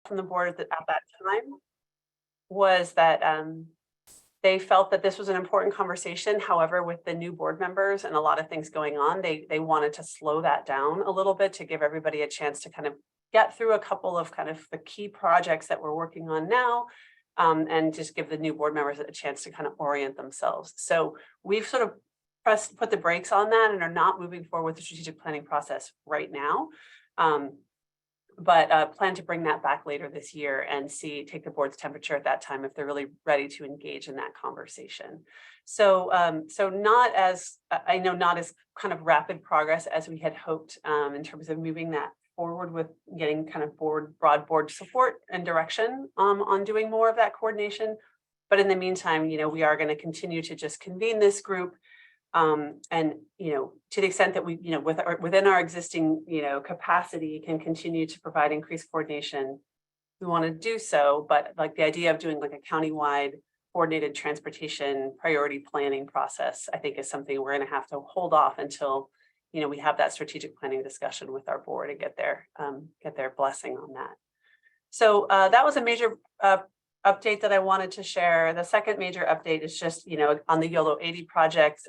from the board at that time was that they felt that this was an important conversation. However, with the new board members and a lot of things going on, they wanted to slow that down a little bit to give everybody a chance to kind of get through a couple of kind of the key projects that we're working on now, and just give the new board members a chance to kind of orient themselves. So we've sort of put the brakes on that and are not moving forward with the strategic planning process right now. But plan to bring that back later this year and take the board's temperature at that time if they're really ready to engage in that conversation. So not as kind of rapid progress as we had hoped in terms of moving that forward with getting kind of broad board support and direction on doing more of that coordination. But in the meantime, we are going to continue to just convene this group. And, to the extent that we, within our existing, capacity can continue to provide increased coordination, we want to do so. But like the idea of doing like a countywide coordinated transportation priority planning process, I think is something we're going to have to hold off until, we have that strategic planning discussion with our board and get their blessing on that. So that was a major update that I wanted to share. The second major update is just, on the YoloTD project.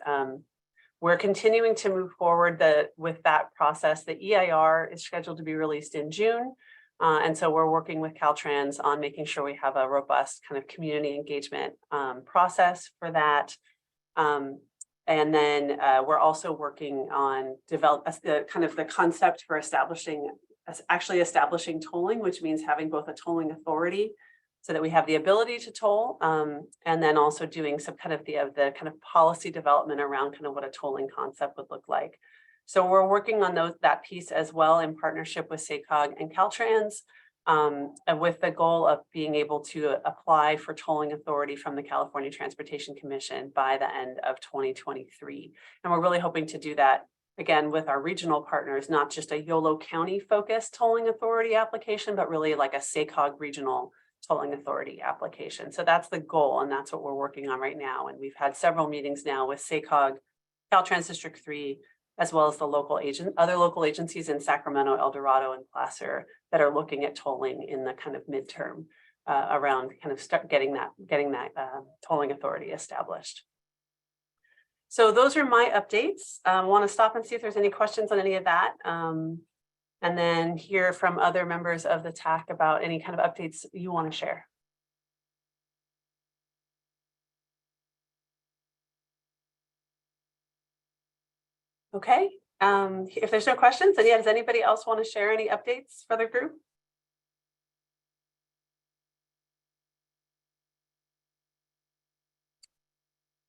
We're continuing to move forward with that process. The EIR is scheduled to be released in June. And so we're working with Caltrans on making sure we have a robust kind of community engagement process for that. And then we're also working on the concept for establishing tolling, which means having both a tolling authority so that we have the ability to toll, and then also doing some kind of the kind of policy development around kind of what a tolling concept would look like. So we're working on that piece as well in partnership with SACOG and Caltrans, and with the goal of being able to apply for tolling authority from the California Transportation Commission by the end of 2023. And we're really hoping to do that again with our regional partners, not just a Yolo County focused tolling authority application, but really like a SACOG regional tolling authority application. So that's the goal, and that's what we're working on right now. And we've had several meetings now with SACOG, Caltrans District 3, as well as the other local agencies in Sacramento, El Dorado, and Placer that are looking at tolling in the kind of midterm around kind of start getting that tolling authority established. So those are my updates. I want to stop and see if there's any questions on any of that. And then hear from other members of the TAC about any kind of updates you want to share. Okay, if there's no questions, then does anybody else want to share any updates for the group?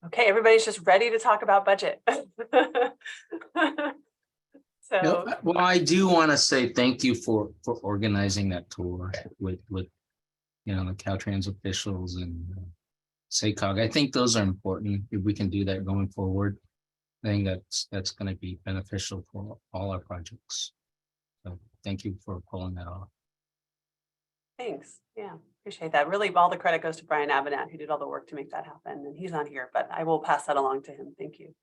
Okay, everybody's just ready to talk about budget. So, well, I do want to say thank you for organizing that tour with the Caltrans officials and SACOG. I think those are important. If we can do that going forward, I think that's going to be beneficial for all our projects. So thank you for pulling that off. Thanks. Yeah, appreciate that. Really, all the credit goes to Brian Avenat, who did all the work to make that happen. And he's not here, but I will pass that along to him. Thank you.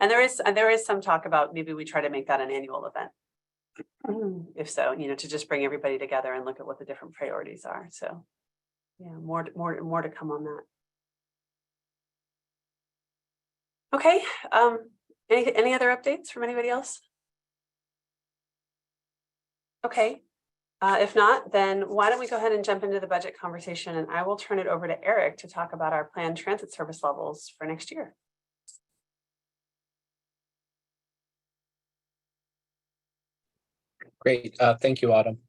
And there is some talk about maybe we try to make that an annual event. If so, to just bring everybody together and look at what the different priorities are. So yeah, more to come on that. Okay, any other updates from anybody else? Okay, if not, then why don't we go ahead and jump into the budget conversation, and I will turn it over to Eric to talk about our planned transit service levels for next year. Great, thank you, Autumn.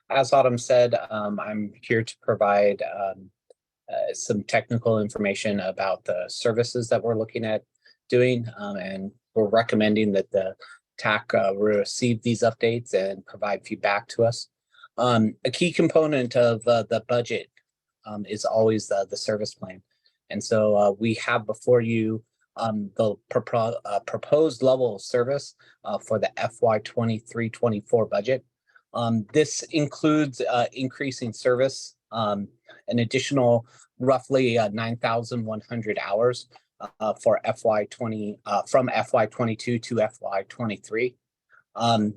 As Autumn said, I'm here to provide some technical information about the services that we're looking at doing, and we're recommending that the TAC receive these updates and provide feedback to us. A key component of the budget is always the service plan. And so we have before you the proposed level of service for the FY 23-24 budget. This includes increasing service, an additional roughly 9,100 hours for FY 20 from FY 22 to FY 23. A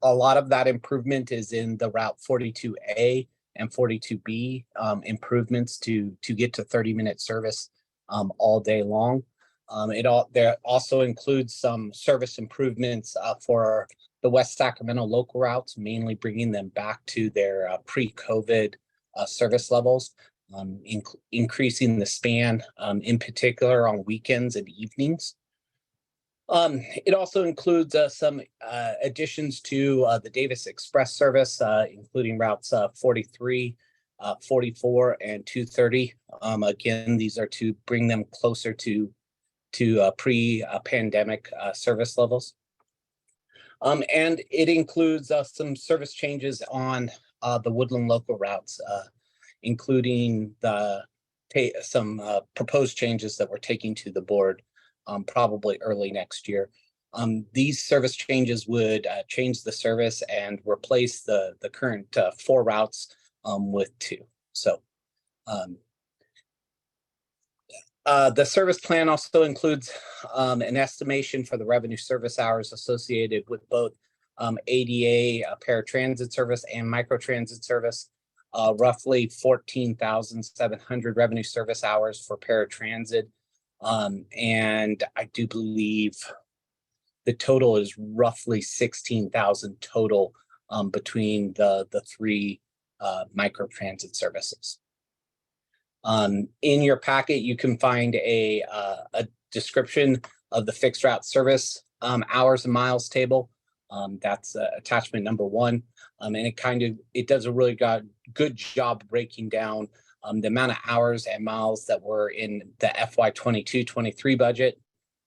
lot of that improvement is in the Route 42A and 42B improvements to get to 30-minute service all day long. There also includes some service improvements for the West Sacramento local routes, mainly bringing them back to their pre-COVID service levels, increasing the span, in particular on weekends and evenings. It also includes some additions to the Davis Express service, including routes 43, 44, and 230. Again, these are to bring them closer to pre-pandemic service levels. And it includes some service changes on the Woodland local routes, including some proposed changes that we're taking to the board probably early next year. These service changes would change the service and replace the current 4 routes with 2. So the service plan also includes an estimation for the revenue service hours associated with both ADA paratransit service and microtransit service. Roughly 14,700 revenue service hours for paratransit. And I do believe the total is roughly 16,000 total between the 3 microtransit services. In your packet, you can find a description of the fixed route service hours and miles table. That's attachment number 1. And it does a really good job breaking down the amount of hours and miles that were in the FY 22-23 budget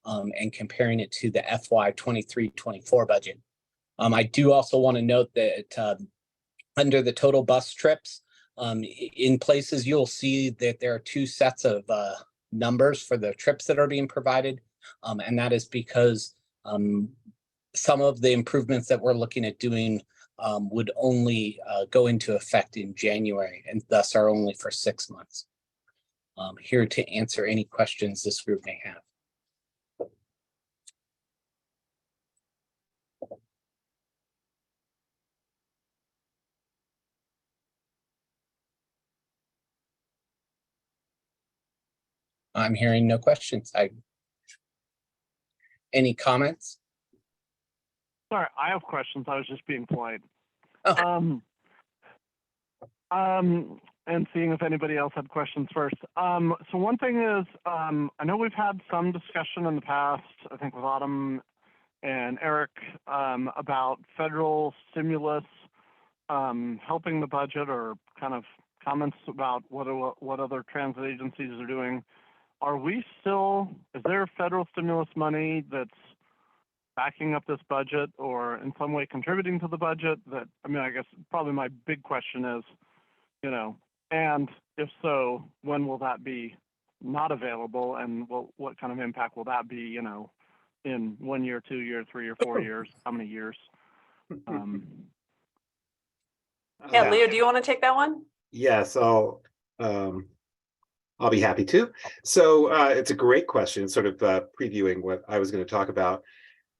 and comparing it to the FY 23-24 budget. I do also want to note that under the total bus trips, in places you'll see that there are 2 sets of numbers for the trips that are being provided. And that is because some of the improvements that we're looking at doing would only go into effect in January and thus are only for 6 months. Here to answer any questions this group may have. I'm hearing no questions. Any comments? Sorry, I have questions. I was just being polite. Oh. And seeing if anybody else had questions first. So one thing is, I know we've had some discussion in the past, I think with Autumn and Eric, about federal stimulus helping the budget, or kind of comments about what other transit agencies are doing. Is there federal stimulus money that's backing up this budget or in some way contributing to the budget? I guess probably my big question is, and if so, when will that be not available, and what kind of impact will that be, in 1 year, 2 years, 3 or 4 years, how many years? Yeah, Leo, do you want to take that one? Yes, I'll be happy to. So it's a great question, sort of previewing what I was going to talk about.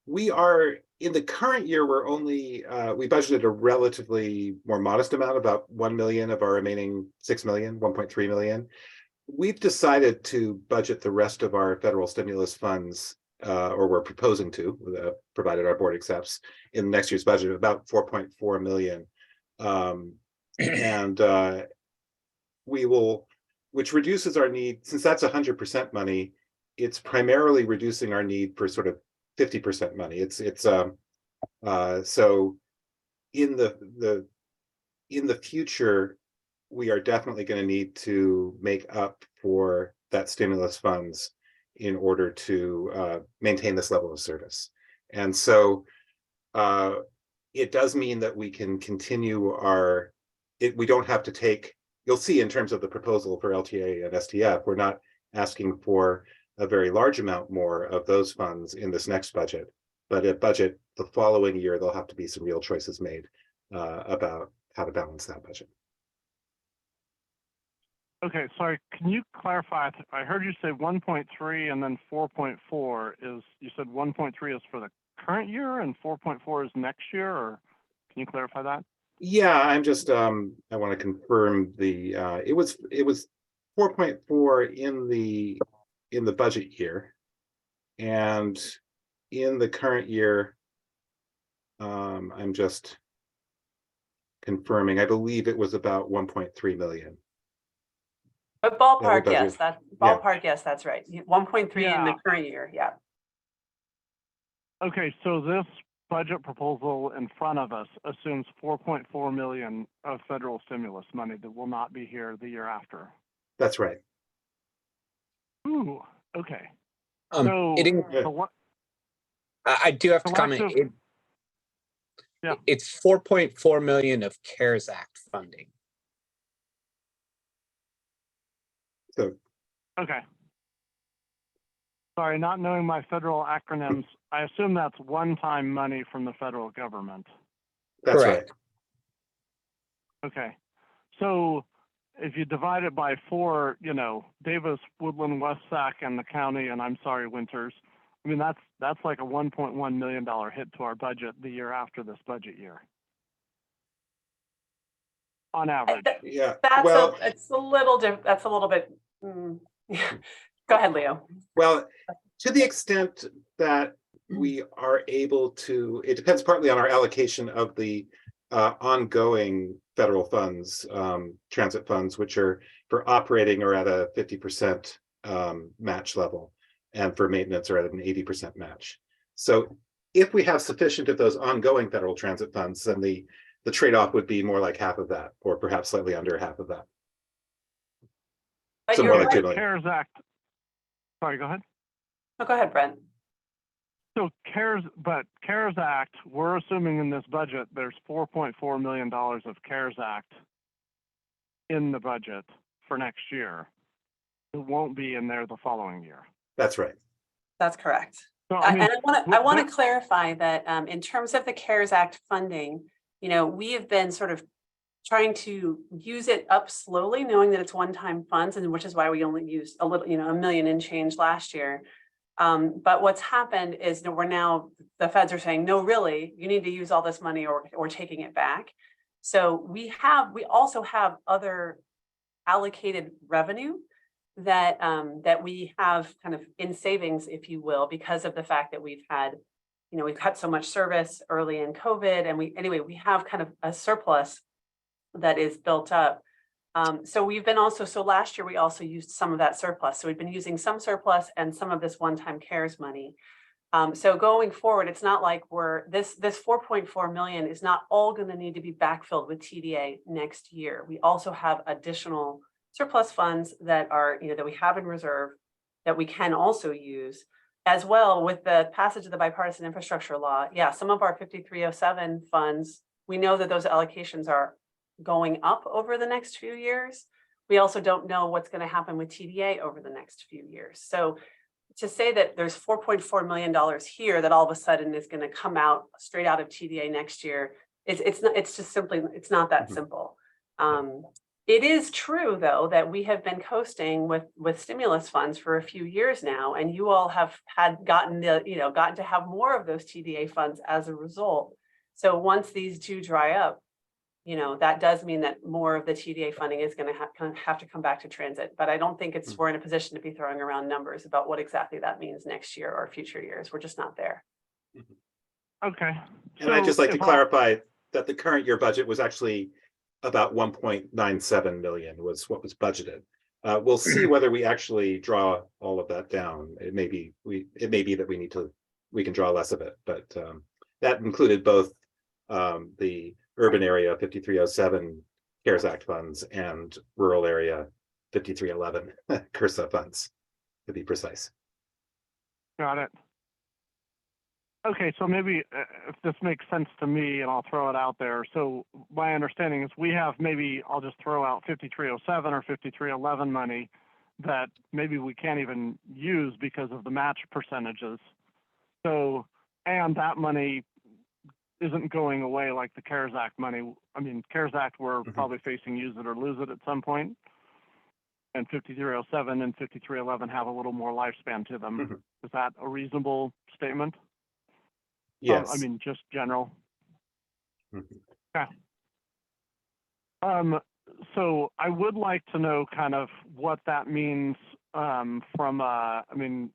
We are, in the current year, we're only, we budgeted a relatively more modest amount, about 1 million of our remaining 6 million, 1.3 million. We've decided to budget the rest of our federal stimulus funds, or we're proposing to, provided our board accepts, in next year's budget, about 4.4 million. And we will, which reduces our need, since that's 100% money, it's primarily reducing our need for sort of 50% money. So in the future, we are definitely going to need to make up for that stimulus funds in order to maintain this level of service. And so it does mean that we can continue we don't have to take, you'll see in terms of the proposal for LTA and STF, we're not asking for a very large amount more of those funds in this next budget, but a budget the following year, there'll have to be some real choices made about how to balance that budget. Okay, sorry, can you clarify? I heard you say 1.3 and then 4.4 is, you said 1.3 is for the current year and 4.4 is next year, or can you clarify that? Yeah, I'm just, I want to confirm the, it was 4.4 in the budget year. And in the current year, I'm just confirming, I believe it was about 1.3 million. But ballpark, budget. yes, that Yeah. ballpark, yes, that's right. 1.3 in the Yeah. current year, yeah. Okay, so this budget proposal in front of us assumes 4.4 million of federal stimulus money that will not be here the year after. That's right. Ooh, okay. Um, So it in- the what? I do have to comment. Collective- Yeah. It's 4.4 million of CARES Act funding. So, Okay. Sorry, not knowing my federal acronyms, I assume that's one-time money from the federal government. that's right. Correct. Okay. So if you divide it by 4, you know, Davis, Woodland, West Sac, and the county, and I'm sorry, Winters, I mean, that's like a $1.1 million hit to our budget the year after this budget year. On average. Yeah, That's well, it's a little that's a little bit, go ahead, Leo. well, to the extent that we are able to, it depends partly on our allocation of the ongoing federal funds, transit funds, which are for operating or at a 50% match level, and for maintenance are at an 80% match. So if we have sufficient of those ongoing federal transit funds, then the trade-off would be more like half of that, or perhaps slightly under half of that. But So you're more like right. 2 million. CARES Act. Sorry, go ahead. Oh, go ahead, Brent. So CARES Act, we're assuming in this budget, there's $4.4 million of CARES Act in the budget for next year. It won't be in there the following year. That's right. That's correct. So And I want to with clarify that in terms of the CARES Act funding, you know, we have been sort of trying to use it up slowly, knowing that it's one-time funds, and which is why we only used a little, you know, $1 million and change last year. But what's happened is that the feds are saying, no, really, you need to use all this money or taking it back. So we also have other allocated revenue that that we have kind of in savings, if you will, because of the fact that we've had, you know, we've cut so much service early in COVID, and we have kind of a surplus that is built up. So last year we also used some of that surplus. So we've been using some surplus and some of this one-time CARES money. So going forward, it's not like this 4.4 million is not all going to need to be backfilled with TDA next year. We also have additional surplus funds that are, you know, that we have in reserve that we can also use, as well with the passage of the bipartisan infrastructure law. Yeah, some of our 5307 funds, we know that those allocations are going up over the next few years. We also don't know what's going to happen with TDA over the next few years. So to say that there's $4.4 million here that all of a sudden is going to come out straight out of TDA next year, it's not that simple. It is true, though, that we have been coasting with stimulus funds for a few years now, and you all have gotten to have more of those TDA funds as a result. So once these do dry up, you know, that does mean that more of the TDA funding is going to have to come back to transit. But I don't think we're in a position to be throwing around numbers about what exactly that means next year or future years. We're just not there. Okay. And I'd just like to clarify that the current year budget was actually about 1.97 million was what was budgeted. We'll see whether we actually draw all of that down. It may be that we can draw less of it, but that included both the urban area 5307 CARES Act funds and rural area 5311 CRSA funds, to be precise. Got it. Okay, so maybe if this makes sense to me, and I'll throw it out there. So my understanding is we have, maybe I'll just throw out 5307 or 5311 money that maybe we can't even use because of the match percentages. So, and that money isn't going away like the CARES Act money. I mean, CARES Act, we're probably facing use it or lose it at some point. And 5307 and 5311 have a little more lifespan to them. Is that a reasonable statement? Yes. I mean, just general. Mhm. So I would like to know kind of what that means from, I mean,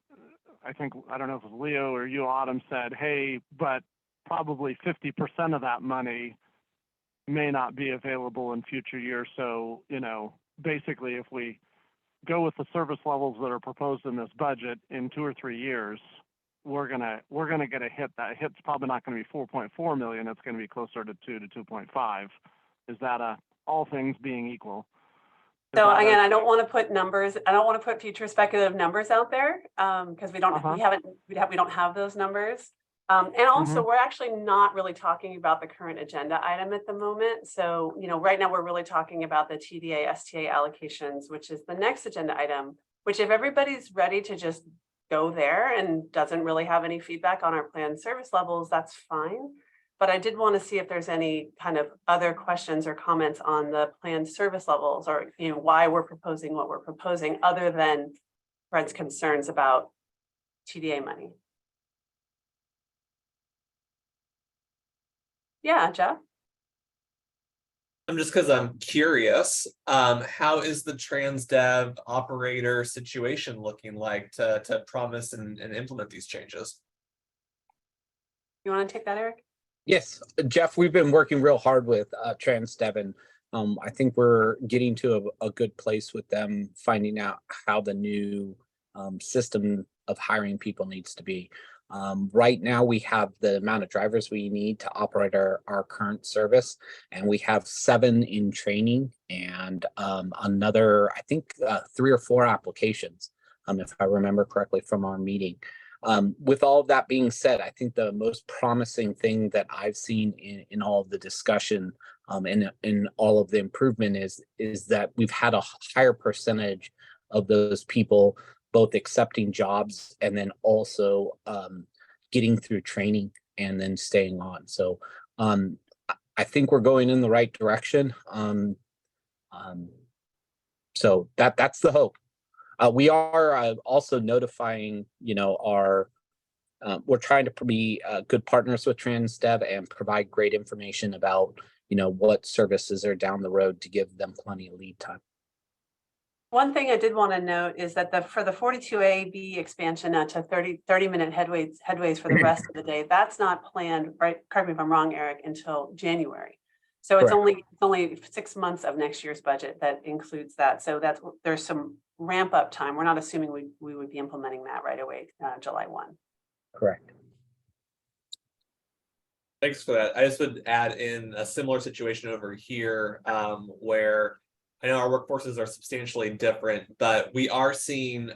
I think, I don't know if it was Leo or you, Autumn, said, hey, but probably 50% of that money may not be available in future years. So, you know, basically if we go with the service levels that are proposed in this budget in 2 or 3 years, we're gonna get a hit. That hit's probably not going to be 4.4 million. It's going to be closer to 2 to 2.5. Is that all things being equal? So again, I don't want to put numbers, I don't want to put future speculative numbers out there, because we don't, we don't have those numbers. And also we're actually not really talking about the current agenda item at the moment. So, you know, right now we're really talking about the TDA STA allocations, which is the next agenda item, which if everybody's ready to just go there and doesn't really have any feedback on our planned service levels, that's fine. But I did want to see if there's any kind of other questions or comments on the planned service levels, or, you know, why we're proposing what we're proposing, other than Fred's concerns about TDA money. Yeah, Jeff? Just because I'm curious, how is the TransDev operator situation looking like to promise and implement these changes? You want to take that, Eric? Yes, Jeff, we've been working real hard with TransDev, and I think we're getting to a good place with them, finding out how the new system of hiring people needs to be. Right now, we have the amount of drivers we need to operate our current service, and we have 7 in training and another, I think, 3 or 4 applications, if I remember correctly from our meeting. With all of that being said, I think the most promising thing that I've seen in all of the discussion and in all of the improvement is that we've had a higher percentage of those people both accepting jobs and then also getting through training and then staying on. So I think we're going in the right direction. So that's the hope. We are also notifying, you know, we're trying to be good partners with TransDev and provide great information about, you know, what services are down the road to give them plenty of lead time. One thing I did want to note is that for the 42A/B expansion to 30-minute headways for the rest of the day, that's not planned, right? Correct me if I'm wrong, Eric, until January. So it's only 6 months of next year's budget that includes that. So there's some ramp up time. We're not assuming we would be implementing that right away, July 1. Correct. Thanks for that. I just would add in a similar situation over here, where I know our workforces are substantially different, but we are seeing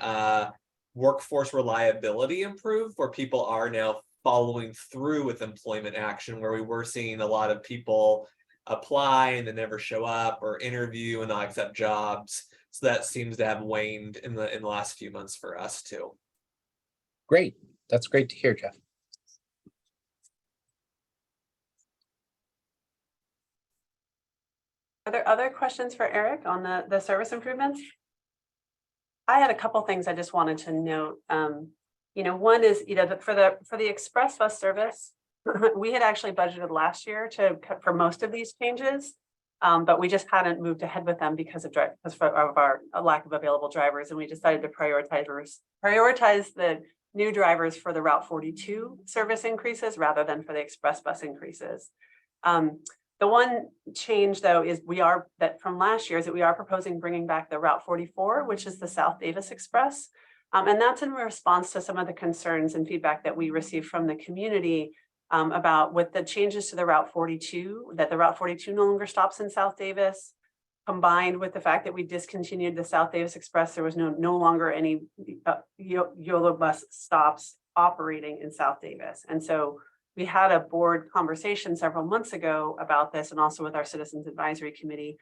workforce reliability improve, where people are now following through with employment action, where we were seeing a lot of people apply and then never show up, or interview and not accept jobs. So that seems to have waned in the last few months for us too. Great. That's great to hear, Jeff. Are there other questions for Eric on the service improvements? I had a couple things I just wanted to note. You know, one is, you know, for the express bus service, we had actually budgeted last year for most of these changes, but we just hadn't moved ahead with them because of our lack of available drivers, and we decided to prioritize the new drivers for the Route 42 service increases rather than for the express bus increases. The one change, though, is from last year is that we are proposing bringing back the Route 44, which is the South Davis Express. And that's in response to some of the concerns and feedback that we received from the community about with the changes to the Route 42, that the Route 42 no longer stops in South Davis, combined with the fact that we discontinued the South Davis Express. There was no longer any Yolo bus stops operating in South Davis. And so we had a board conversation several months ago about this, and also with our Citizens Advisory Committee,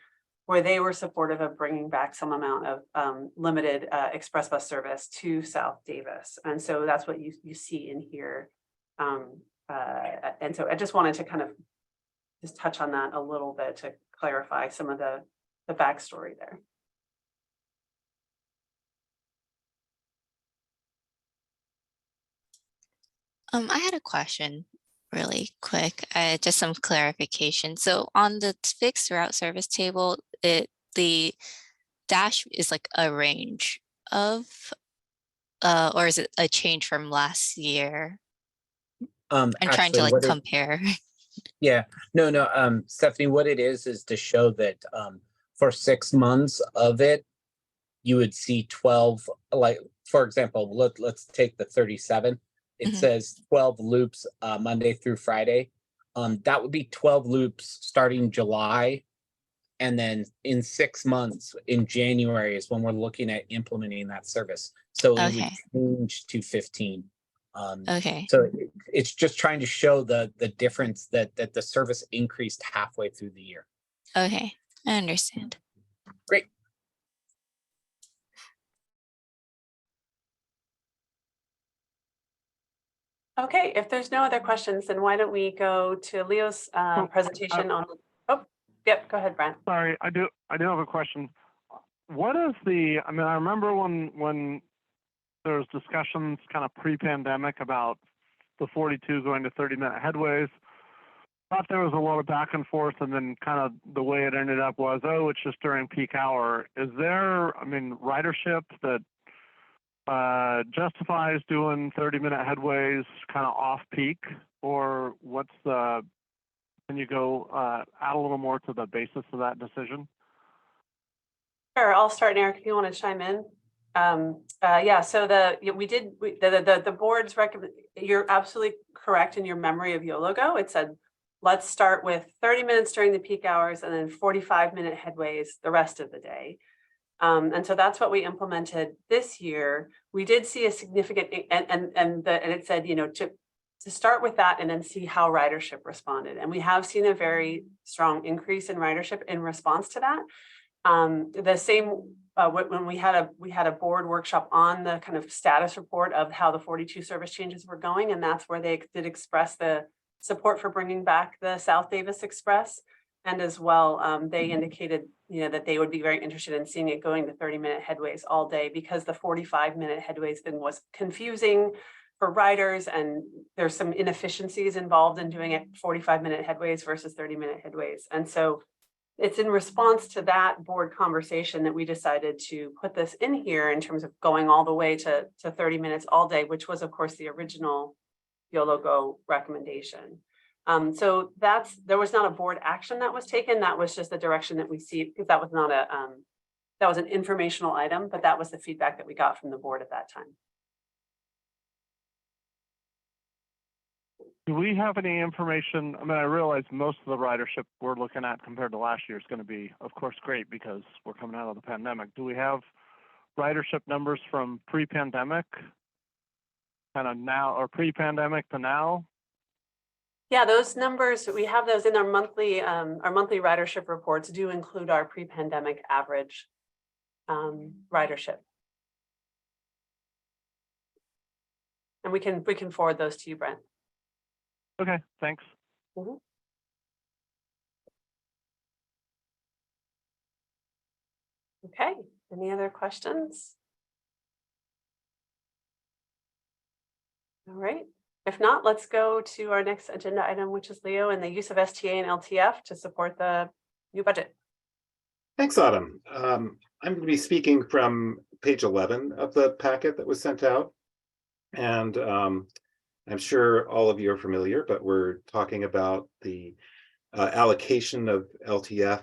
where they were supportive of bringing back some amount of limited express bus service to South Davis. And so that's what you see in here. And so I just wanted to kind of just touch on that a little bit to clarify some of the backstory there. I had a question. really quick. Just some clarification. So on the fixed route service table, the dash is like a range of, or is it a change from last year? I'm trying to Actually, like compare. yeah, no, Stephanie, what it is to show that, for 6 months of it, you would see 12, like, for example, let's take the 37. It Mhm. says 12 loops, Monday through Friday. That would be 12 loops starting July. And then in 6 months, in January is when we're looking at implementing that service. So it would Okay, change to 15. okay, So it's just trying to show the difference that the service increased halfway through the year. okay. I understand. Great. Okay, if there's no other questions, then why don't we go to Leo's presentation on, oh, yep, go ahead, Brent. Sorry, I do have a question. What is I mean, I remember when there was discussions kind of pre-pandemic about the 42 going to 30-minute headways. Thought there was a lot of back and forth, and then kind of the way it ended up was, oh, it's just during peak hour. Is there, I mean, ridership that justifies doing 30-minute headways kind of off peak, or what's the? Can you go add a little more to the basis of that decision? Sure, I'll start, Eric, if you want to chime in. Yeah, so the board's recommend, you're absolutely correct in your memory of YOLO Go. It said, let's start with 30 minutes during the peak hours and then 45-minute headways the rest of the day. And so that's what we implemented this year. We did see a significant, and it said, you know, to start with that and then see how ridership responded. And we have seen a very strong increase in ridership in response to that. The same when we had a board workshop on the kind of status report of how the 42 service changes were going, and that's where they did express the support for bringing back the South Davis Express, and as well they indicated, you know, that they would be very interested in seeing it going to 30-minute headways all day, because the 45-minute headways thing was confusing for riders, and there's some inefficiencies involved in doing it 45-minute headways versus 30-minute headways. And so it's in response to that board conversation that we decided to put this in here in terms of going all the way to 30 minutes all day, which was of course the original YOLO Go recommendation. So there was not a board action that was taken. That was just the direction that we see, because that was not that was an informational item, but that was the feedback that we got from the board at that time. Do we have any information? I mean, I realize most of the ridership we're looking at compared to last year is going to be, of course, great because we're coming out of the pandemic. Do we have ridership numbers from pre-pandemic, kind of now, or pre-pandemic to now? Yeah, those numbers, we have those in our monthly ridership reports do include our pre-pandemic average ridership. And we can forward those to you, Brent. Okay, thanks. Mm-hmm. Okay, any other questions? All right, if not, let's go to our next agenda item, which is Leo and the use of STA and LTF to support the new budget. Thanks, Autumn. I'm going to be speaking from page 11 of the packet that was sent out. And I'm sure all of you are familiar, but we're talking about the allocation of LTF,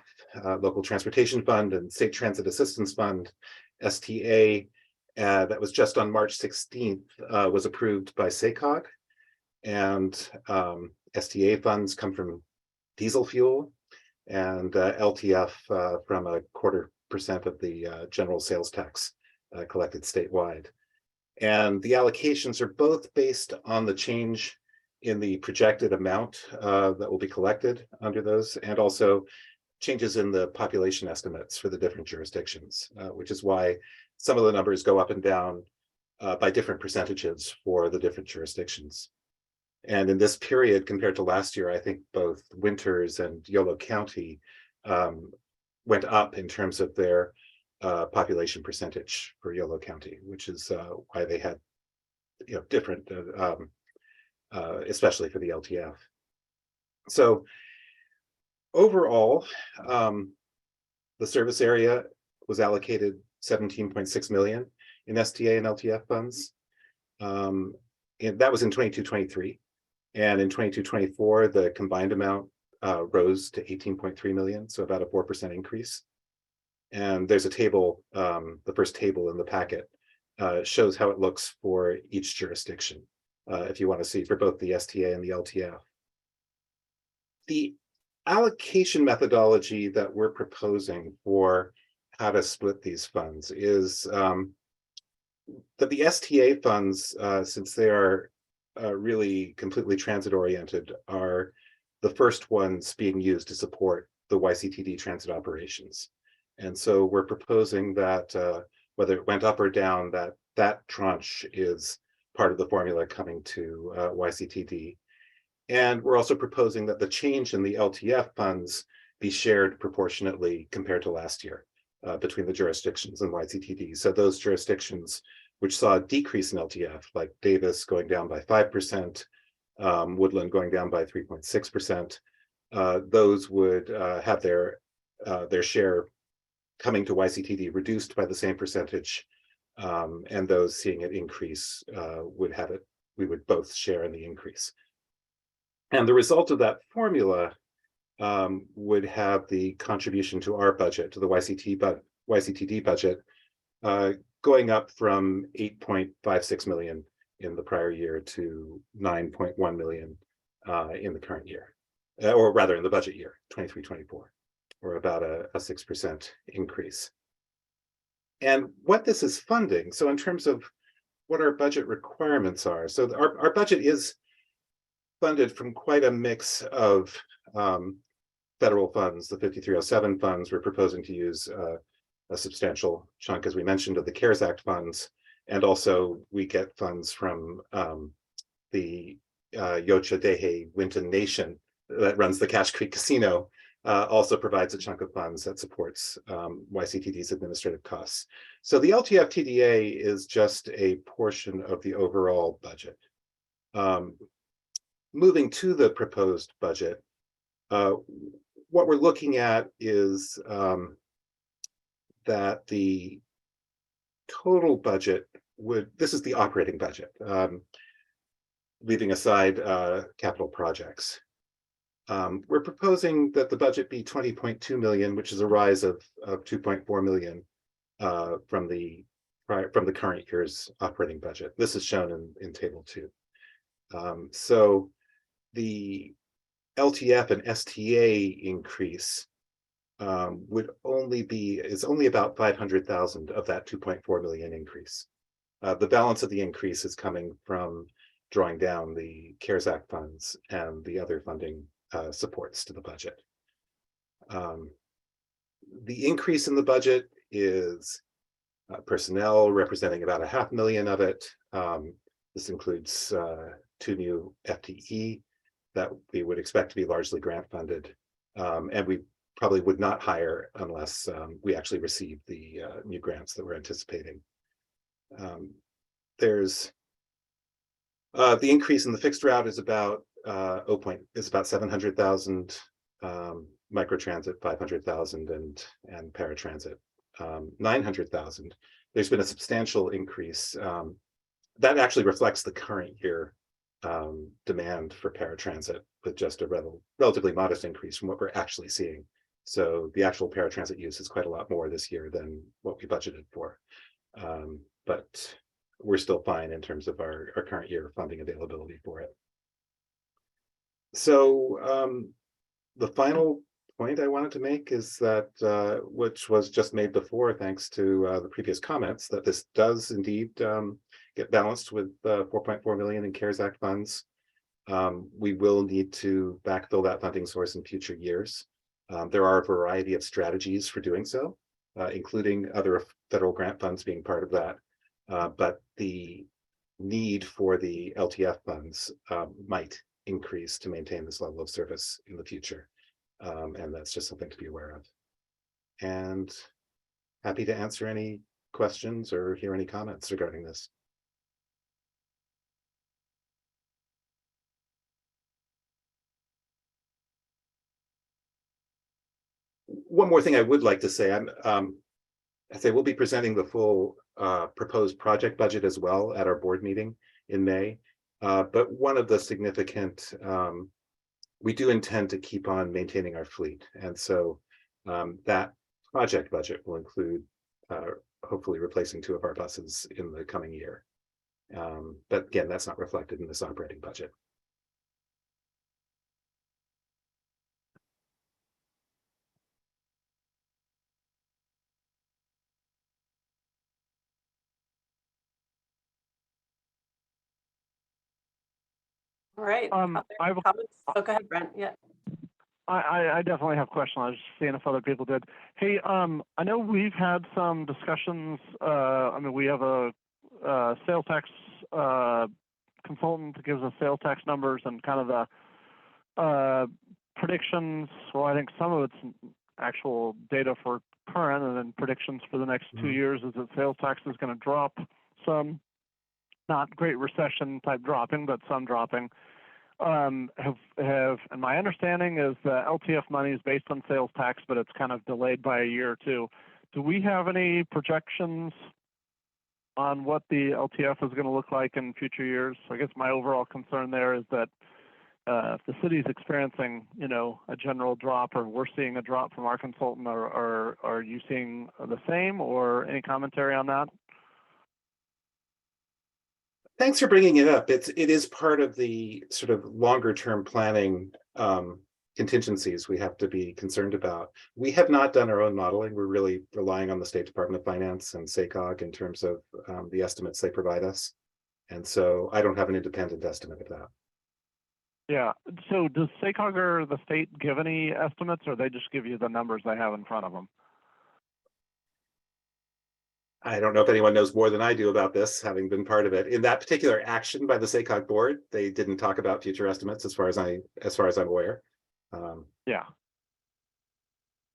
Local Transportation Fund, and State Transit Assistance Fund, STA, that was just on March 16th, was approved by SACOG. And STA funds come from diesel fuel, and LTF from 0.25% of the general sales tax collected statewide. And the allocations are both based on the change in the projected amount that will be collected under those, and also changes in the population estimates for the different jurisdictions, which is why some of the numbers go up and down by different percentages for the different jurisdictions. And in this period, compared to last year, I think both Winters and Yolo County went up in terms of their population percentage for Yolo County, which is why they had different especially for the LTF. So overall, the service area was allocated 17.6 million in STA and LTF funds. And that was in 22-23. And in 22-24, the combined amount rose to 18.3 million, so about a 4% increase. And there's a table, the first table in the packet shows how it looks for each jurisdiction, if you want to see for both the STA and the LTF. The allocation methodology that we're proposing for how to split these funds is that the STA funds, since they are really completely transit oriented, are the first ones being used to support the YCTD transit operations. And so we're proposing that whether it went up or down, that tranche is part of the formula coming to YCTD. And we're also proposing that the change in the LTF funds be shared proportionately compared to last year between the jurisdictions and YCTD. So those jurisdictions which saw a decrease in LTF, like Davis going down by 5%, Woodland going down by 3.6%, those would have their share coming to YCTD reduced by the same percentage, and those seeing it increase we would both share in the increase. And the result of that formula would have the contribution to our budget, to the YCTD budget, going up from 8.56 million in the prior year to 9.1 million in the current year, or rather in the budget year, 23-24, or about a 6% increase. And what this is funding, so in terms of what our budget requirements are, so our budget is funded from quite a mix of federal funds. The 5307 funds, we're proposing to use a substantial chunk, as we mentioned, of the CARES Act funds. And also we get funds from the YoloTD Winton Nation that runs the Cache Creek Casino, also provides a chunk of funds that supports YCTD's administrative costs. So the LTF TDA is just a portion of the overall budget. Moving to the proposed budget, what we're looking at is that the total budget this is the operating budget, leaving aside capital projects. We're proposing that the budget be 20.2 million, which is a rise of 2.4 million from the current year's operating budget. This is shown in table 2. So the LTF and STA increase is only about 500,000 of that 2.4 million increase. The balance of the increase is coming from drawing down the CARES Act funds and the other funding supports to the budget. The increase in the budget is personnel, representing about 500,000 of it. This includes 2 new FTE that we would expect to be largely grant funded, and we probably would not hire unless we actually receive the new grants that we're anticipating. There's the increase in the fixed route is about 700,000, microtransit 500,000, and paratransit 900,000. There's been a substantial increase that actually reflects the current year demand for paratransit, with just a relatively modest increase from what we're actually seeing. So the actual paratransit use is quite a lot more this year than what we budgeted for. But we're still fine in terms of our current year funding availability for it. So the final point I wanted to make is that, which was just made before, thanks to the previous comments, that this does indeed get balanced with 4.4 million in CARES Act funds. We will need to backfill that funding source in future years. There are a variety of strategies for doing so, including other federal grant funds being part of that. But the need for the LTF funds might increase to maintain this level of service in the future. And that's just something to be aware of. And happy to answer any questions or hear any comments regarding this. one more thing I would like to say, I say we'll be presenting the full proposed project budget as well at our board meeting in May. But one of the significant, we do intend to keep on maintaining our fleet. And so that project budget will include hopefully replacing 2 of our buses in the coming year. But again, that's not reflected in this operating budget. All right. I have a Comments? Oh, go ahead, Brent. Yeah. I definitely have questions. I was just seeing if other people did. Hey, I know we've had some discussions. I mean, we have a sales tax consultant that gives us sales tax numbers and kind of the predictions. Well, I think some of it's actual data for current, and then predictions for the next 2 years is that sales tax is going to drop some, not Great Recession type dropping, but some dropping. And my understanding is the LTF money is based on sales tax, but it's kind of delayed by a year or two. Do we have any projections on what the LTF is going to look like in future years? I guess my overall concern there is that if the city's experiencing, you know, a general drop, or we're seeing a drop from our consultant, or are you seeing the same, or any commentary on that? Thanks for bringing it up. It is part of the sort of longer term planning contingencies we have to be concerned about. We have not done our own modeling. We're really relying on the State Department of Finance and SACOG in terms of the estimates they provide us. And so I don't have an independent estimate of that. Yeah. So does SACOG or the state give any estimates, or they just give you the numbers they have in front of them? I don't know if anyone knows more than I do about this, having been part of it. In that particular action by the SACOG board, they didn't talk about future estimates as far as I'm aware. Yeah.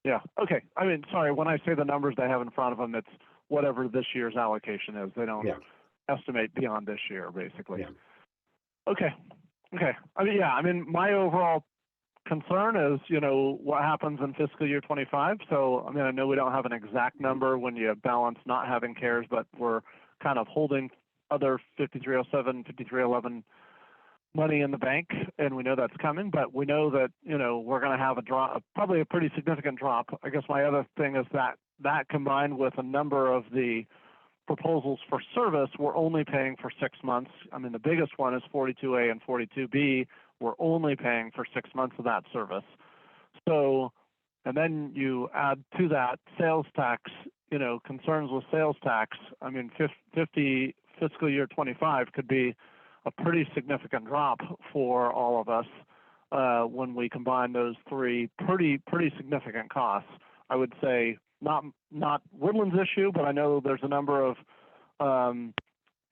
Yeah. Okay. I mean, sorry, when I say the numbers they have in front of them, it's whatever this year's allocation is. They don't estimate beyond this year, basically. Yeah. Okay. Okay. I mean, yeah. I mean, my overall concern is, you know, what happens in fiscal year 25. So, I mean, I know we don't have an exact number when you balance not having CARES, but we're kind of holding other 5307, 5311 money in the bank, and we know that's coming, but we know that, you know, we're going to have a drop, probably a pretty significant drop. I guess my other thing is that combined with a number of the proposals for service, we're only paying for 6 months. I mean, the biggest one is 42A and 42B. We're only paying for 6 months of that service. So, and then you add to that sales tax, you know, concerns with sales tax. I mean, 50 fiscal year 25 could be a pretty significant drop for all of us when we combine those three pretty significant costs. I would say not Woodland's issue, but I know there's a number of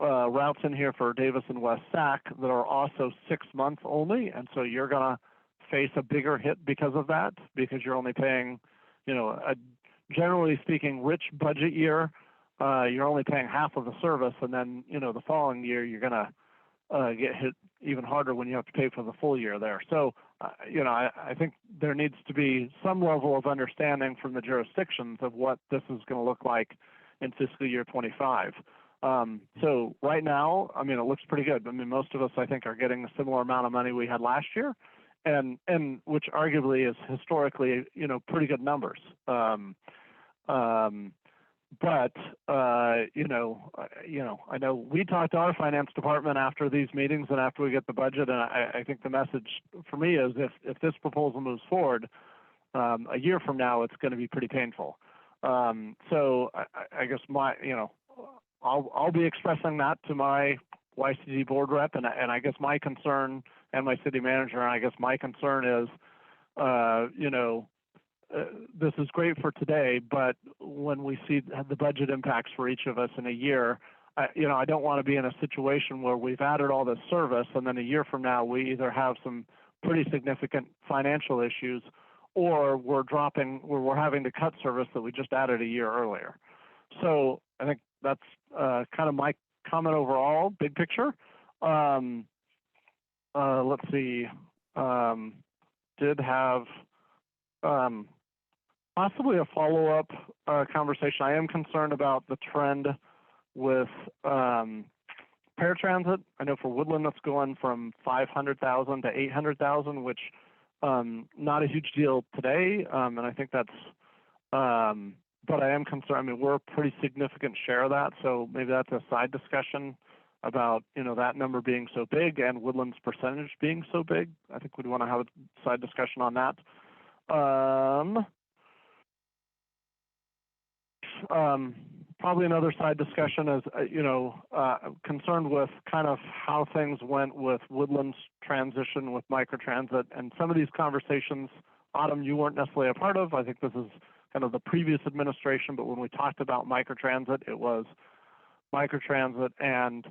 routes in here for Davis and West Sac that are also 6 months only, and so you're gonna face a bigger hit because of that, because you're only paying, you know, a generally speaking rich budget year, you're only paying half of the service, and then, you know, the following year you're gonna get hit even harder when you have to pay for the full year there. So, you know, I think there needs to be some level of understanding from the jurisdictions of what this is going to look like in fiscal year 25. So right now, I mean, it looks pretty good. I mean, most of us, I think, are getting a similar amount of money we had last year, and which arguably is historically, you know, pretty good numbers. But you know, I know we talked to our finance department after these meetings and after we get the budget, and I think the message for me is if this proposal moves forward, a year from now, it's going to be pretty painful. So I guess I'll be expressing that to my YCD board rep, and I guess my concern, and my city manager, and I guess my concern is, you know, this is great for today, but when we see the budget impacts for each of us in a year, you know, I don't want to be in a situation where we've added all this service, and then a year from now we either have some pretty significant financial issues, or we're having to cut service that we just added a year earlier. So I think that's kind of my comment overall, big picture. Let's see. Did have Possibly a follow-up conversation. I am concerned about the trend with paratransit. I know for Woodland that's going from 500,000 to 800,000, which not a huge deal today, and I think that's. But I am concerned. I mean, we're a pretty significant share of that, so maybe that's a side discussion about that number being so big and Woodland's percentage being so big. I think we'd want to have a side discussion on that. Probably another side discussion is, concerned with kind of how things went with Woodland's transition with microtransit, and some of these conversations, Autumn, you weren't necessarily a part of. I think this is kind of the previous administration, but when we talked about microtransit, it was microtransit and,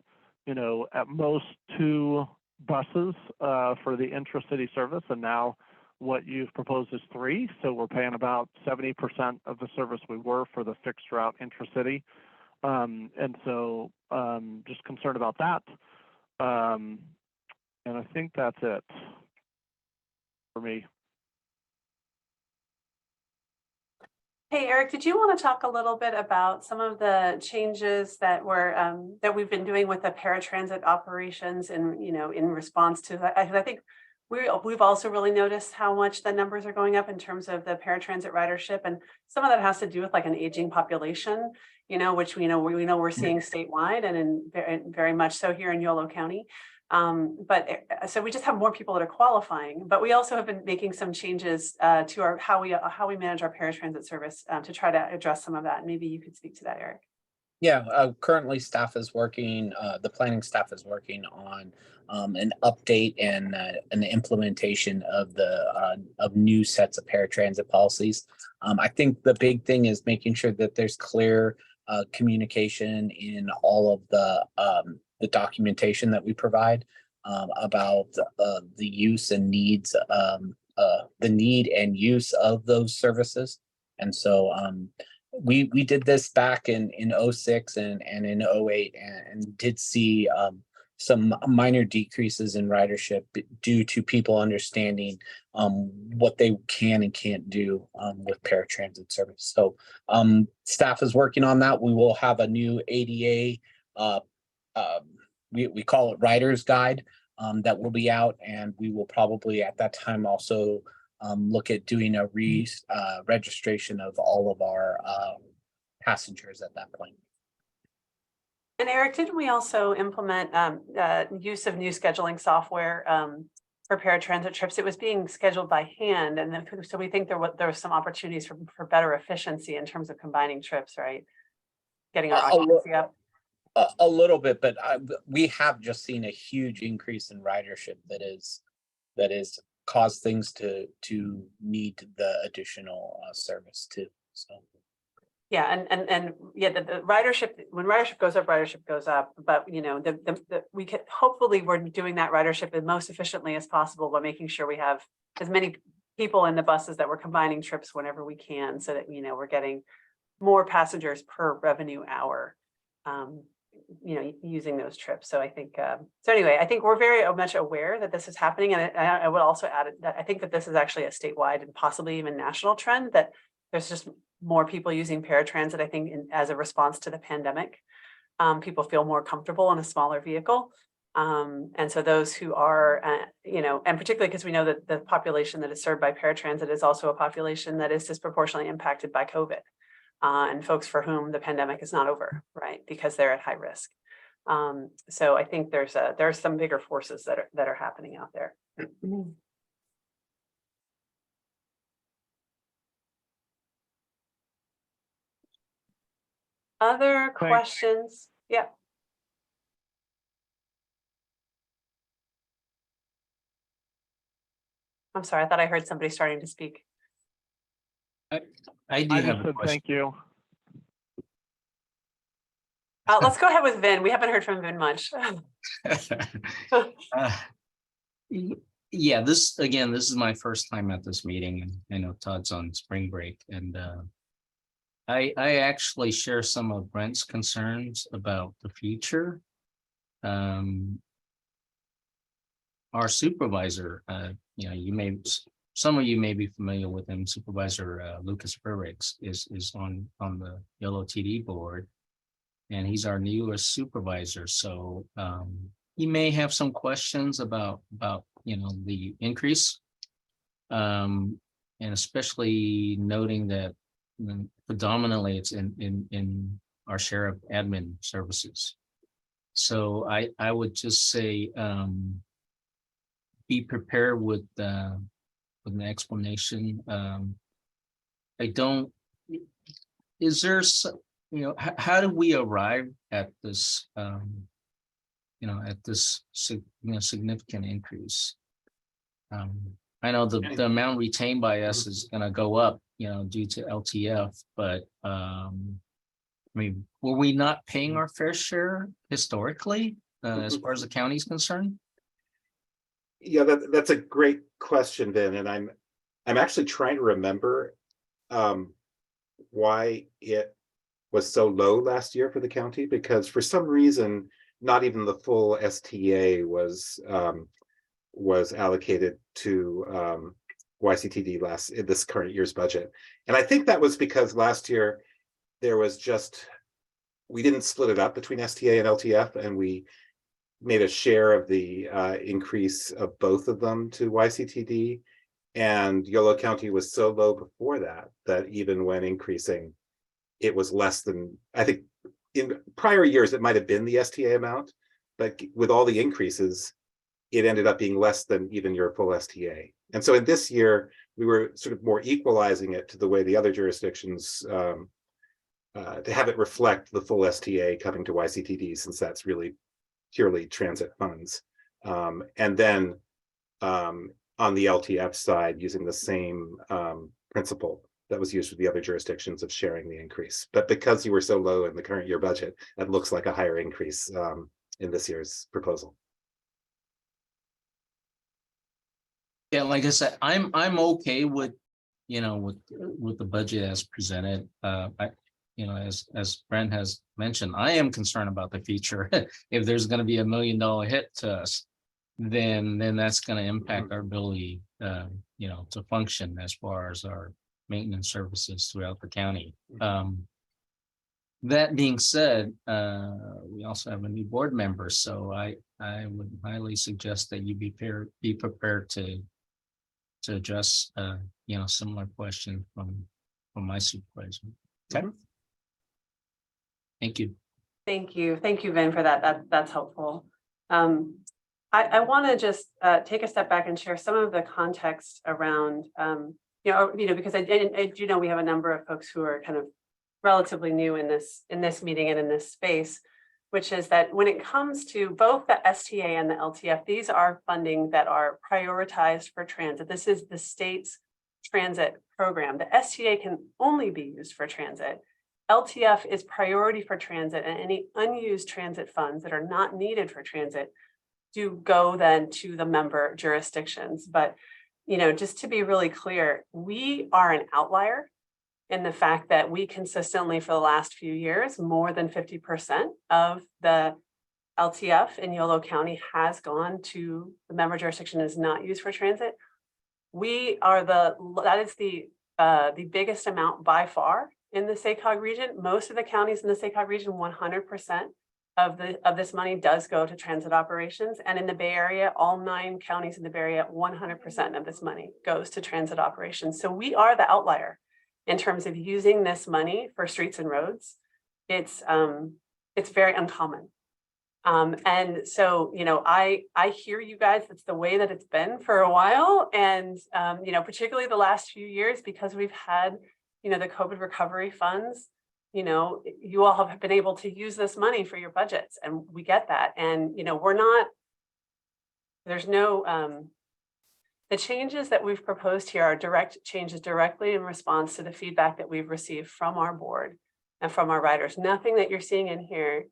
at most 2 buses for the intracity service, and now what you've proposed is 3, so we're paying about 70% of the service we were for the fixed route intracity, and so just concerned about that, and I think that's it for me. Hey, Eric, did you want to talk a little bit about some of the changes that we've been doing with the paratransit operations and, in response to that? I think we've also really noticed how much the numbers are going up in terms of the paratransit ridership, and some of that has to do with like an aging population, which we know we're seeing statewide and very much so here in Yolo County. So we just have more people that are qualifying, but we also have been making some changes to how we manage our paratransit service to try to address some of that. Maybe you could speak to that, Eric. Yeah, currently staff is working, the planning staff is working on an update and an implementation of of new sets of paratransit policies. I think the big thing is making sure that there's clear communication in all of the documentation that we provide about the use and needs, the need and use of those services. And so we did this back in 06 and in 08 and did see some minor decreases in ridership due to people understanding what they can and can't do with paratransit service. So staff is working on that. We will have a new ADA, we call it Rider's Guide, that will be out, and we will probably at that time also look at doing a registration of all of our passengers at that point. And Eric, didn't we also implement use of new scheduling software for paratransit trips? It was being scheduled by hand, and then, so we think there was some opportunities for better efficiency in terms of combining trips, right? Getting our occupancy up. A little bit, but we have just seen a huge increase in ridership that is caused things to need the additional service too. So. Yeah, and yeah, the ridership, when ridership goes up, but we could, hopefully we're doing that ridership as most efficiently as possible by making sure we have as many people in the buses that we're combining trips whenever we can, so that we're getting more passengers per revenue hour, using those trips. So I think so anyway, I think we're very much aware that this is happening, and I would also add that I think that this is actually a statewide and possibly even national trend, that there's just more people using paratransit, I think, as a response to the pandemic. People feel more comfortable in a smaller vehicle. And so those who are, and particularly because we know that the population that is served by paratransit is also a population that is disproportionately impacted by COVID, and folks for whom the pandemic is not over, right? Because they're at high risk. So I think there are some bigger forces that are happening out there. Other questions? Yeah. I'm sorry, I thought I heard somebody starting to speak. I do have a question. Thank you. Let's go ahead with Vin. We haven't heard from Vin much. Yeah, this is my first time at this meeting, and I know Todd's on spring break, and I actually share some of Brent's concerns about the future. Our supervisor, you may some of you may be familiar with him. Supervisor Lucas Burricks is on the YoloTD board, and he's our newest supervisor. So he may have some questions about the increase, and especially noting that predominantly it's in our share of admin services. So I would just say be prepared with an explanation. I don't. Is there how do we arrive at this significant increase? I know the amount retained by us is going to go up, due to LTF, but I mean, were we not paying our fair share historically, as far as the county is concerned? Yeah, that's a great question, Vin, and I'm actually trying to remember why it was so low last year for the county, because for some reason not even the full STA was allocated to YCTD in this current year's budget. And I think that was because last year there was we didn't split it up between STA and LTF, and we made a share of the increase of both of them to YCTD. And Yolo County was so low before that even when increasing, it was less than, I think in prior years, it might have been the STA amount, but with all the increases, it ended up being less than even your full STA. And so in this year, we were sort of more equalizing it to the way the other jurisdictions to have it reflect the full STA coming to YCTD, since that's really purely transit funds. And then on the LTF side, using the same principle that was used with the other jurisdictions of sharing the increase. But because you were so low in the current year budget, that looks like a higher increase in this year's proposal. Yeah, like I said, I'm okay with with the budget as presented. As Brent has mentioned, I am concerned about the future. If there's going to be $1 million hit to us, then that's going to impact our ability, to function as far as our maintenance services throughout the county. That being said, we also have a new board member, so I would highly suggest that you be prepared to address similar question from my supervisor. Okay. Thank you. Thank you, Vin, for that. That's helpful. I want to just take a step back and share some of the context around, because I do know we have a number of folks who are kind of relatively new in this meeting and in this space, which is that when it comes to both the STA and the LTF, these are funding that are prioritized for transit. This is the state's transit program. The STA can only be used for transit. LTF is priority for transit, and any unused transit funds that are not needed for transit do go then to the member jurisdictions. But, just to be really clear, we are an outlier in the fact that we consistently for the last few years, more than 50% of the LTF in Yolo County has gone to the member jurisdiction, is not used for transit. That is the biggest amount by far in the SACOG region. Most of the counties in the SACOG region, 100% of this money does go to transit operations. And in the Bay Area, all 9 counties in the Bay Area, 100% of this money goes to transit operations. So we are the outlier in terms of using this money for streets and roads. It's very uncommon. And so, I hear you guys, it's the way that it's been for a while. And, particularly the last few years, because we've had, the COVID recovery funds, you all have been able to use this money for your budgets, and we get that. And, the changes that we've proposed here are direct changes directly in response to the feedback that we've received from our board and from our riders. Nothing that you're seeing in here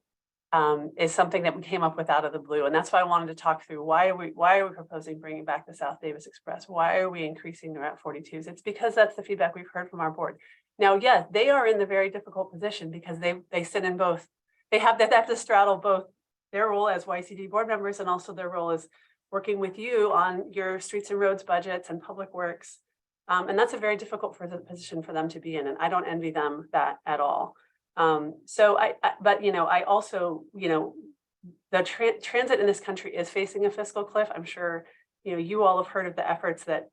is something that we came up with out of the blue. And that's why I wanted to talk through why are we proposing bringing back the South Davis Express? Why are we increasing the Route 42s? It's because that's the feedback we've heard from our board. Now, yes, they are in the very difficult position because they sit in both. They have to straddle both their role as YCD board members and also their role as working with you on your streets and roads budgets and public works. And that's a very difficult position for them to be in, and I don't envy them that at all. But I also, the transit in this country is facing a fiscal cliff. I'm sure, you all have heard of the efforts that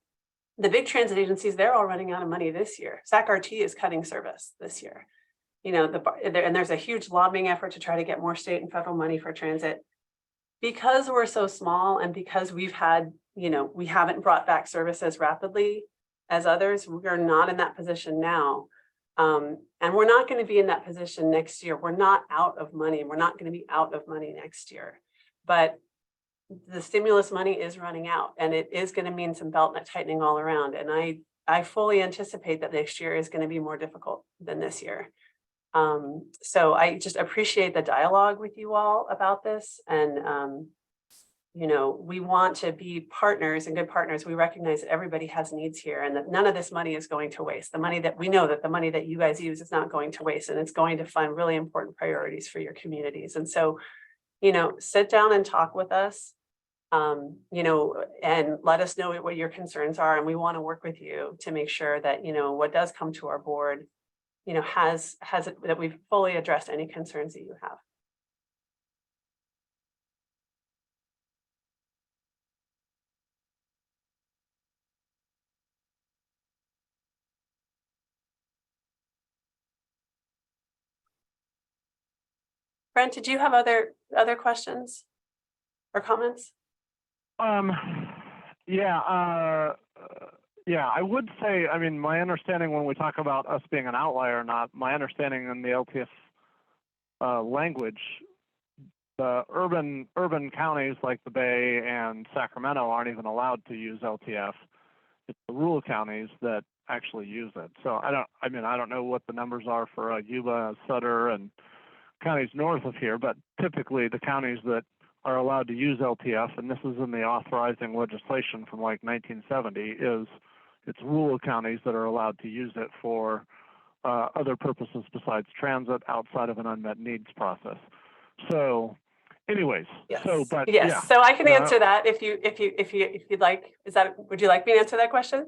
the big transit agencies, they're all running out of money this year. SAC-RT is cutting service this year. And there's a huge lobbying effort to try to get more state and federal money for transit. Because we're so small and because we've had, we haven't brought back service as rapidly as others, we're not in that position now. And we're not going to be in that position next year. We're not out of money. We're not going to be out of money next year. But the stimulus money is running out, and it is going to mean some belt tightening all around. And I fully anticipate that next year is going to be more difficult than this year. So I just appreciate the dialogue with you all about this. And, we want to be partners and good partners. We recognize that everybody has needs here and that none of this money is going to waste. The money that we know that the money that you guys use is not going to waste, and it's going to fund really important priorities for your communities. And so, sit down and talk with us, and let us know what your concerns are. And we want to work with you to make sure that, what does come to our board, that we've fully addressed any concerns that you have. Brent, did you have other questions or comments? Yeah, I would say, my understanding when we talk about us being an outlier or not, my understanding in the LTS language, the urban counties like the Bay and Sacramento aren't even allowed to use LTF. It's the rural counties that actually use it. So I don't know what the numbers are for Yuba, Sutter, and counties north of here, but typically the counties that are allowed to use LTF, and this is in the authorizing legislation from like 1970, it's rural counties that are allowed to use it for other purposes besides transit outside of an unmet needs process. So anyways, yes. So I can answer that if you'd like. Would you like me to answer that question?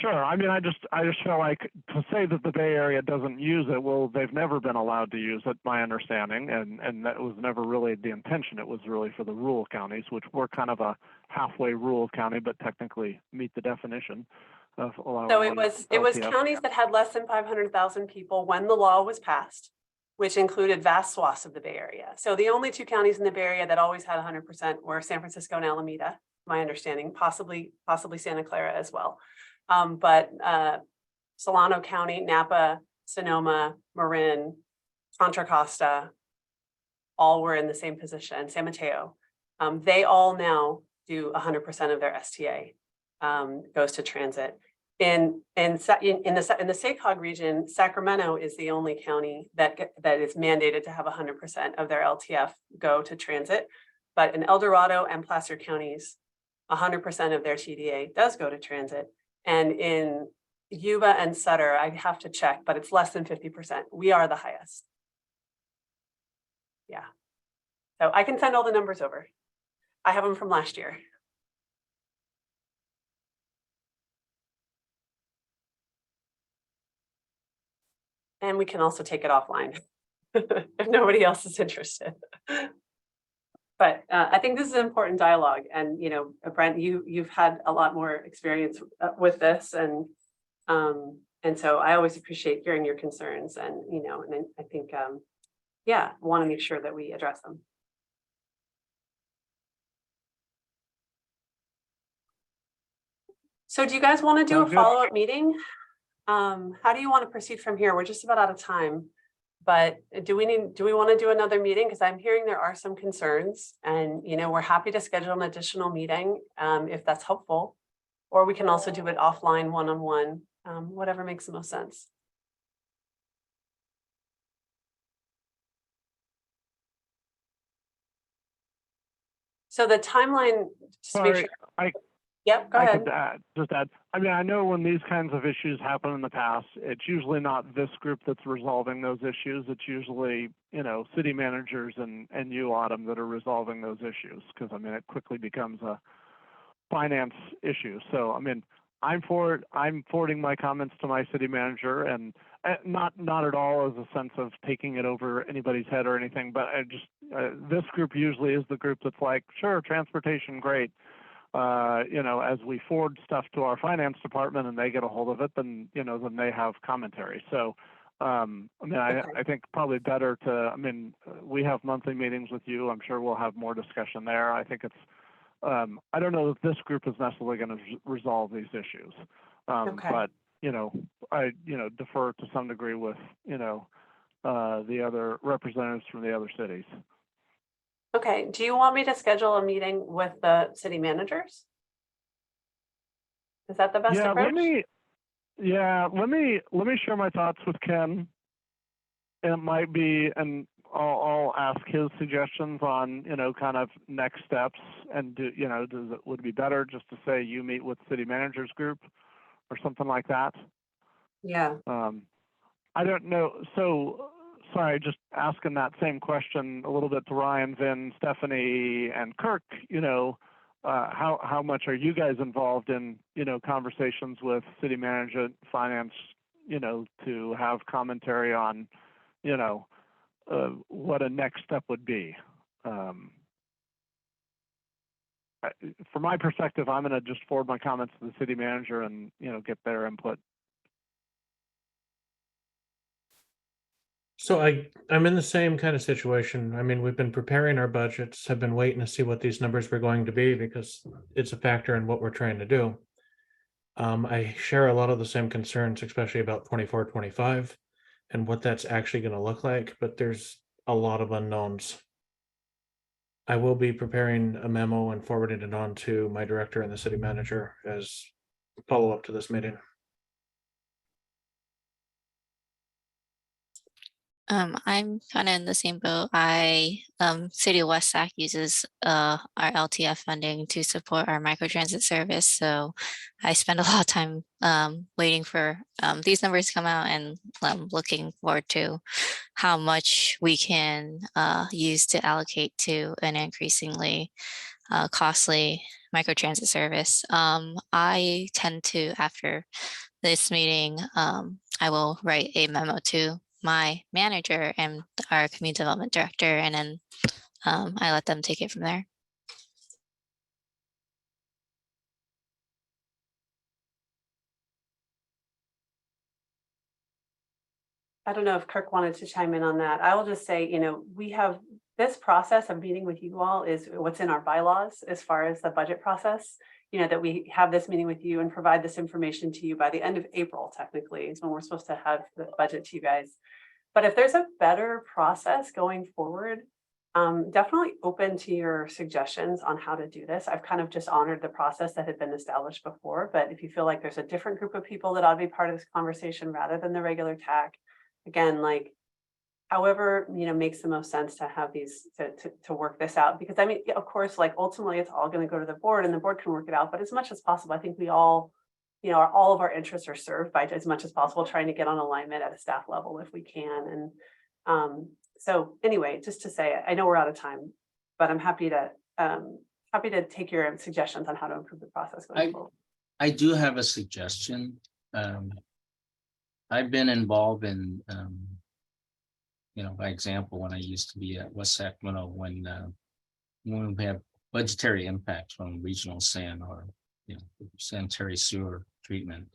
Sure. I just feel like to say that the Bay Area doesn't use it, well, they've never been allowed to use it, my understanding, and that was never really the intention. It was really for the rural counties, which were kind of a halfway rural county, but technically meet the definition of allowing. So it was counties that had less than 500,000 people when the law was passed, which included vast swaths of the Bay Area. So the only two counties in the Bay Area that always had 100% were San Francisco and Alameda, my understanding, possibly Santa Clara as well. But Solano County, Napa, Sonoma, Marin, Contra Costa, all were in the same position. San Mateo, they all now do 100% of their STA goes to transit. In the SACOG region, Sacramento is the only county that is mandated to have 100% of their LTF go to transit. But in El Dorado and Placer counties, 100% of their TDA does go to transit. And in Yuba and Sutter, I have to check, but it's less than 50%. We are the highest. Yeah. So I can send all the numbers over. I have them from last year. And we can also take it offline if nobody else is interested. But I think this is an important dialogue, and Brent, you've had a lot more experience with this, and so I always appreciate hearing your concerns, and and I think want to make sure that we address them. So do you guys want to do a follow-up meeting? How do you want to proceed from here? We're just about out of time. But do we want to do another meeting? Because I'm hearing there are some concerns, and we're happy to schedule an additional meeting if that's helpful, or we can also do it offline, one-on-one, whatever makes the most sense. So the timeline, just to make sure. Yep, go I ahead. could just add, I mean, I know when these kinds of issues happen in the past, it's usually not this group that's resolving those issues. It's usually, you know, city managers and you, Autumn, that are resolving those issues. Because I mean, it quickly becomes a finance issue. So I mean, I'm forwarding my comments to my city manager, and not at all as a sense of taking it over anybody's head or anything. But I just this group usually is the group that's like, sure, transportation, great. You know, as we forward stuff to our finance department and they get a hold of it, then, you know, then they have commentary. So, I mean, Okay. I think probably better to, I mean, we have monthly meetings with you. I'm sure we'll have more discussion there. I think it's, I don't know if this group is necessarily going to resolve these issues. Okay. But, you know, I, you know, defer to some degree with, you know, the other representatives from the other cities. Okay, do you want me to schedule a meeting with the city managers? Is that the best Yeah, approach? let me share my thoughts with Ken. It might be, and I'll ask his suggestions on, you know, kind of next steps, and do, you know, would it be better just to say you meet with city managers group or something like that? Yeah, I don't know. So sorry, just asking that same question a little bit to Ryan, Vin, Stephanie, and Kirk. You know, how much are you guys involved in, you know, conversations with city management, finance, you know, to have commentary on, you know, what a next step would be. From my perspective, I'm going to just forward my comments to the city manager and, you know, get their input. So I'm in the same kind of situation. I mean, we've been preparing our budgets, have been waiting to see what these numbers were going to be because it's a factor in what we're trying to do. I share a lot of the same concerns, especially about 24, 25 and what that's actually going to look like, but there's a lot of unknowns. I will be preparing a memo and forwarding it on to my director and the city manager as follow-up to this meeting. I'm kind of in the same boat. City of West Sac uses our LTF funding to support our microtransit service. So I spend a lot of time waiting for these numbers to come out, and looking forward to how much we can use to allocate to an increasingly costly microtransit service. I tend to, after this meeting, I will write a memo to my manager and our community development director, and then I let them take it from there. I don't know if Kirk wanted to chime in on that. I will just say, you know, we have this process of meeting with you all is what's in our bylaws as far as the budget process. You know, that we have this meeting with you and provide this information to you by the end of April, technically, is when we're supposed to have the budget to you guys. But if there's a better process going forward, definitely open to your suggestions on how to do this. I've kind of just honored the process that had been established before, but if you feel like there's a different group of people that ought to be part of this conversation rather than the regular TAC, again, like, however, you know, makes the most sense to have these to work this out. Because I mean, of course, like, ultimately it's all going to go to the board and the board can work it out, but as much as possible, I think we all, you know, all of our interests are served by, as much as possible, trying to get on alignment at a staff level if we can. And so anyway, just to say, I know we're out of time, but I'm happy to take your suggestions on how to improve the process going forward. I do have a suggestion. I've been involved in, you know, by example, when I used to be at West Sacramento, when we have budgetary impacts from regional SAN or, you know, sanitary sewer treatment.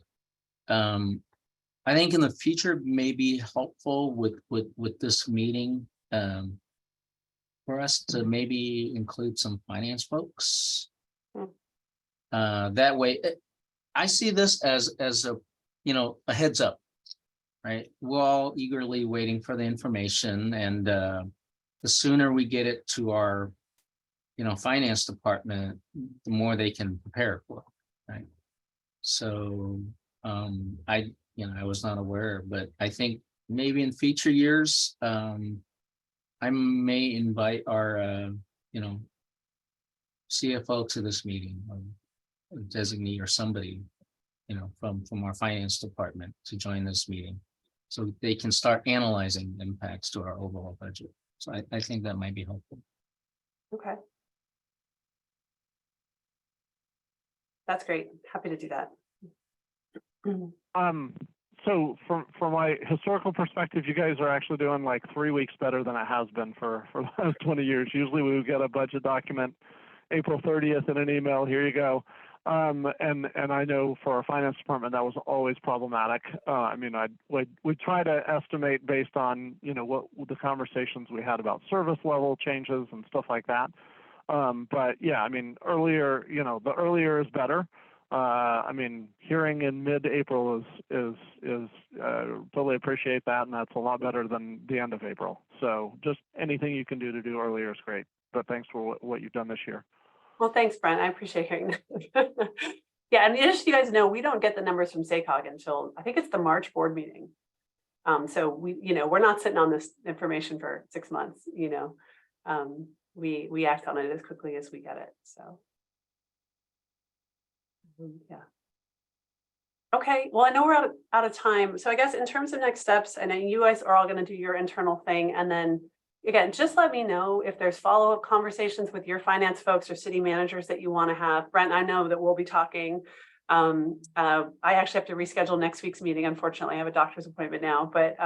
I think in the future may be helpful with this meeting, for us to maybe include some finance folks. That way, I see this as a, you know, a heads up, right? We're all eagerly waiting for the information, and the sooner we get it to our, you know, finance department, the more they can prepare for it, right? So I was not aware, but I think maybe in future years, I may invite our, you know, CFO to this meeting. designee or somebody, you know, from our finance department to join this meeting. So they can start analyzing impacts to our overall budget. So I think that might be helpful. Okay. That's great. Happy to do that. So from my historical perspective, you guys are actually doing like 3 weeks better than it has been for the last 20 years. Usually we would get a budget document April 30th in an email, here you go. And I know for our finance department, that was always problematic. I mean, we'd try to estimate based on, you know, what the conversations we had about service level changes and stuff like that. But yeah, I mean, earlier, you know, the earlier is better. I mean, hearing in mid-April is totally appreciate that, and that's a lot better than the end of April. So just anything you can do earlier is great. But thanks for what you've done this year. Well, thanks, Brent. I appreciate hearing that. Yeah, and just so you guys know, we don't get the numbers from SACOG until I think it's the March board meeting. So we, you know, we're not sitting on this information for 6 months. You know, we act on it as quickly as we get it. So. Yeah. Okay, well, I know we're out of time. So I guess in terms of next steps, I know you guys are all going to do your internal thing. And then again, just let me know if there's follow-up conversations with your finance folks or city managers that you want to have. Brent, I know that we'll be talking. I actually have to reschedule next week's meeting. Unfortunately, I have a doctor's appointment now, but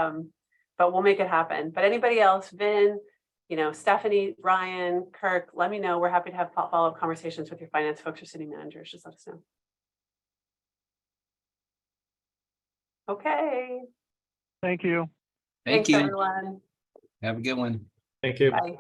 we'll make it happen. But anybody else, Vin, you know, Stephanie, Ryan, Kirk, let me know. We're happy to have follow-up conversations with your finance folks or city managers. Just let us know. Okay. Thank you. Thank Thanks, you. everyone. Have a good one. Thank you. Bye.